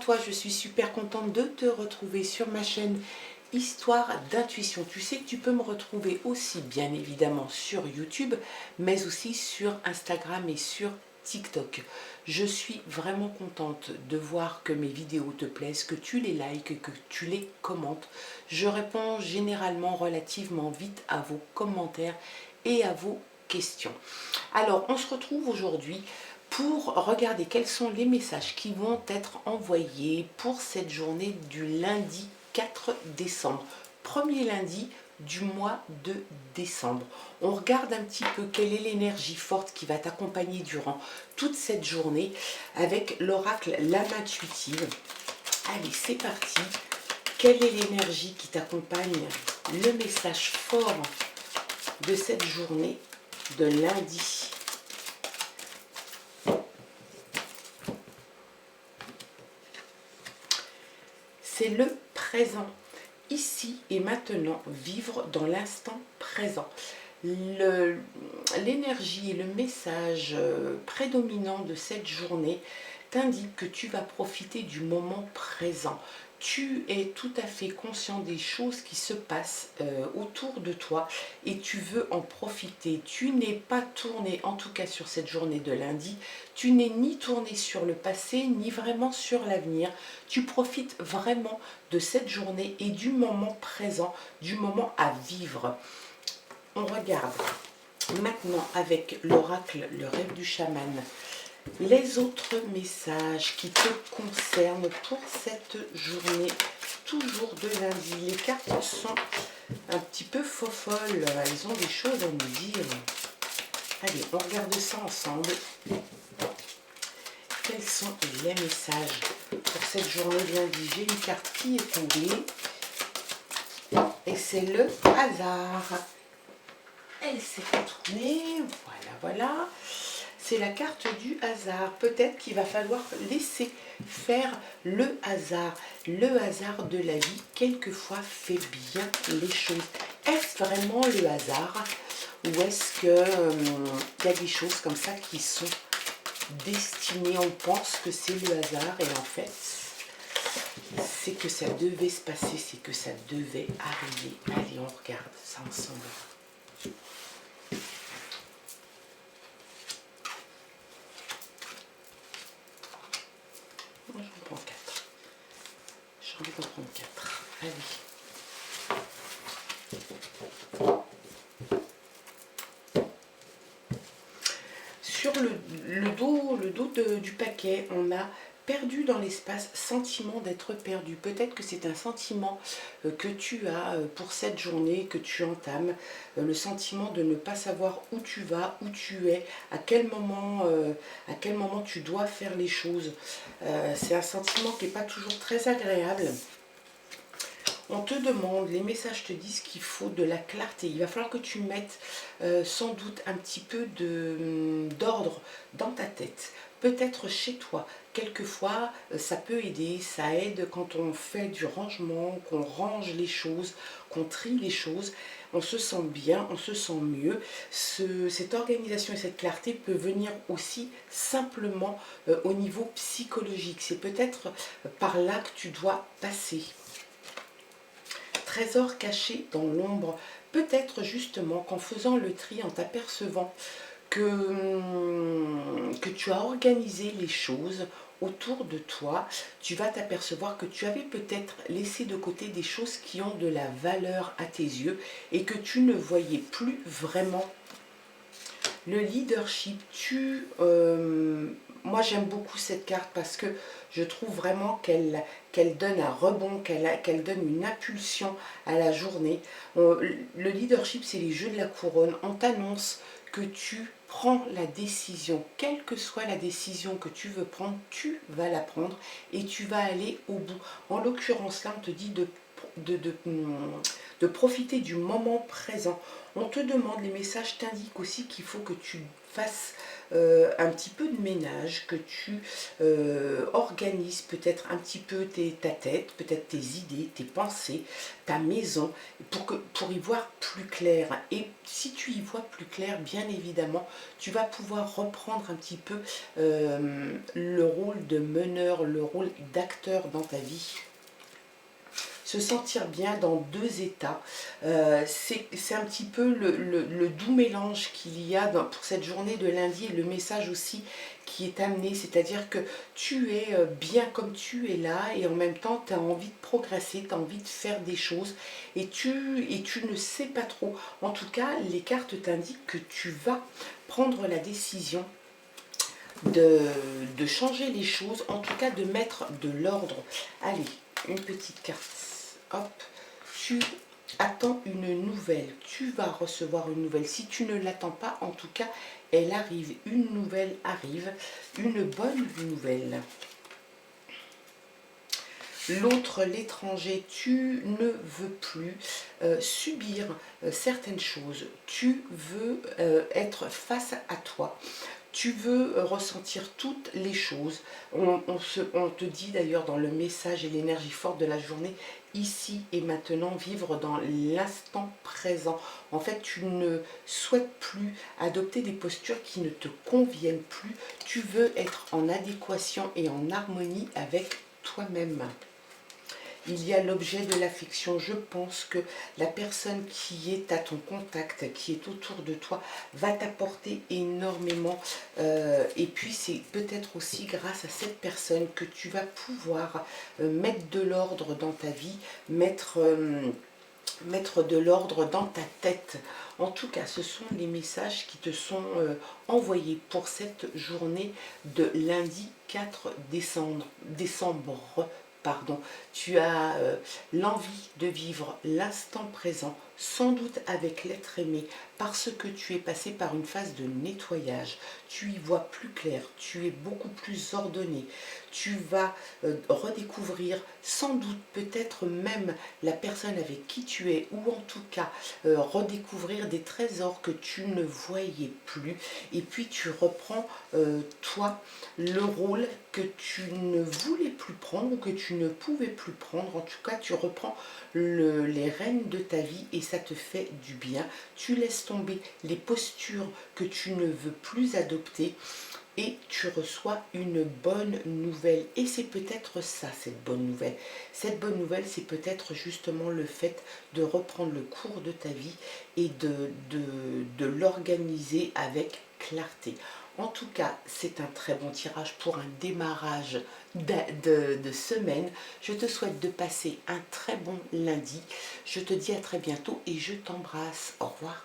toi, je suis super contente de te retrouver sur ma chaîne Histoire d'intuition. Tu sais que tu peux me retrouver aussi bien évidemment sur YouTube, mais aussi sur Instagram et sur TikTok. Je suis vraiment contente de voir que mes vidéos te plaisent, que tu les likes, que tu les commentes. Je réponds généralement relativement vite à vos commentaires et à vos questions. Alors, on se retrouve aujourd'hui pour regarder quels sont les messages qui vont être envoyés pour cette journée du lundi 4 décembre, premier lundi du mois de décembre. On regarde un petit peu quelle est l'énergie forte qui va t'accompagner durant toute cette journée avec l'oracle L'âme intuitive. Allez, c'est parti. Quelle est l'énergie qui t'accompagne? Le message fort de cette journée de lundi. C'est le présent, ici et maintenant, vivre dans l'instant présent. L'énergie et le message prédominant de cette journée t'indique que tu vas profiter du moment présent. Tu es tout à fait conscient des choses qui se passent autour de toi et tu veux en profiter. Tu n'es pas tourné, en tout cas sur cette journée de lundi, tu n'es ni tourné sur le passé, ni vraiment sur l'avenir. Tu profites vraiment de cette journée et du moment présent, du moment à vivre. On regarde maintenant avec l'oracle, le rêve du chaman, les autres messages qui te concernent pour cette journée, toujours de lundi. Les cartes sont un petit peu folles, elles ont des choses à nous dire. Allez, on regarde ça ensemble. Quels sont les messages pour cette journée de lundi? J'ai une carte qui est tombée et c'est le hasard. Elle s'est retournée, voilà. C'est la carte du hasard. Peut-être qu'il va falloir laisser faire le hasard. Le hasard de la vie, quelquefois, fait bien les choses. Est-ce vraiment le hasard? Ou est-ce qu'il y a des choses comme ça qui sont destinées? On pense que c'est le hasard et en fait, c'est que ça devait se passer, c'est que ça devait arriver. Allez, on regarde ça ensemble. Moi, j'en prends 4. J'ai envie d'en prendre 4. Allez. Sur le dos du paquet, on a perdu dans l'espace, sentiment d'être perdu. Peut-être que c'est un sentiment que tu as pour cette journée, que tu entames, le sentiment de ne pas savoir où tu vas, où tu es, à quel moment tu dois faire les choses. C'est un sentiment qui n'est pas toujours très agréable. On te demande, les messages te disent qu'il faut de la clarté. Il va falloir que tu mettes sans doute un petit peu d'ordre dans ta tête. Peut-être chez toi. Quelquefois, ça peut aider, ça aide quand on fait du rangement, qu'on range les choses, qu'on trie les choses. On se sent bien, on se sent mieux. Cette organisation et cette clarté peut venir aussi simplement au niveau psychologique. C'est peut-être par là que tu dois passer. Trésor caché dans l'ombre, peut-être justement qu'en faisant le tri, en t'apercevant que tu as organisé les choses autour de toi, tu vas t'apercevoir que tu avais peut-être laissé de côté des choses qui ont de la valeur à tes yeux et que tu ne voyais plus vraiment. Le leadership, moi j'aime beaucoup cette carte parce que je trouve vraiment qu'elle donne un rebond, qu'elle donne une impulsion à la journée. Le leadership, c'est les jeux de la couronne. On t'annonce que tu prends la décision, quelle que soit la décision que tu veux prendre, tu vas la prendre et tu vas aller au bout. En l'occurrence là, on te dit de de profiter du moment présent. On te demande, les messages t'indiquent aussi qu'il faut que tu fasses un petit peu de ménage, que tu organises peut-être un petit peu ta tête, peut-être tes idées, tes pensées, ta maison, pour y voir plus clair. Et si tu y vois plus clair, bien évidemment, tu vas pouvoir reprendre un petit peu le rôle de meneur, le rôle d'acteur dans ta vie. Se sentir bien dans deux états, c'est un petit peu le doux mélange qu'il y a pour cette journée de lundi, et le message aussi qui est amené, c'est-à-dire que tu es bien comme tu es là, et en même temps tu as envie de progresser, tu as envie de faire des choses, et tu ne sais pas trop. En tout cas, les cartes t'indiquent que tu vas prendre la décision de changer les choses, en tout cas de mettre de l'ordre. Allez, une petite carte. Hop, tu attends une nouvelle, tu vas recevoir une nouvelle. Si tu ne l'attends pas, en tout cas, elle arrive. Une nouvelle arrive, une bonne nouvelle. L'autre, l'étranger, tu ne veux plus subir certaines choses. Tu veux être face à toi. Tu veux ressentir toutes les choses. On te dit d'ailleurs dans le message et l'énergie forte de la journée, ici et maintenant, vivre dans l'instant présent. En fait, tu ne souhaites plus adopter des postures qui ne te conviennent plus. Tu veux être en adéquation et en harmonie avec toi-même. Il y a l'objet de l'affection. Je pense que la personne qui est à ton contact, qui est autour de toi, va t'apporter énormément. Et puis c'est peut-être aussi grâce à cette personne que tu vas pouvoir mettre de l'ordre dans ta vie, mettre de l'ordre dans ta tête. En tout cas, ce sont les messages qui te sont envoyés pour cette journée de lundi 4 décembre. Pardon. Tu as l'envie de vivre l'instant présent, sans doute avec l'être aimé, parce que tu es passé par une phase de nettoyage. Tu y vois plus clair, tu es beaucoup plus ordonné. Tu vas redécouvrir sans doute peut-être même la personne avec qui tu es, ou en tout cas redécouvrir des trésors que tu ne voyais plus. Et puis tu reprends toi le rôle que tu ne voulais plus prendre, ou que tu ne pouvais plus prendre. En tout cas, tu reprends les rênes de ta vie et ça te fait du bien. Tu laisses tomber les postures que tu ne veux plus adopter et tu reçois une bonne nouvelle. Et c'est peut-être ça, cette bonne nouvelle. Cette bonne nouvelle, c'est peut-être justement le fait de reprendre le cours de ta vie et de l'organiser avec clarté. En tout cas, c'est un très bon tirage pour un démarrage de semaine. Je te souhaite de passer un très bon lundi. Je te dis à très bientôt et je t'embrasse. Au revoir.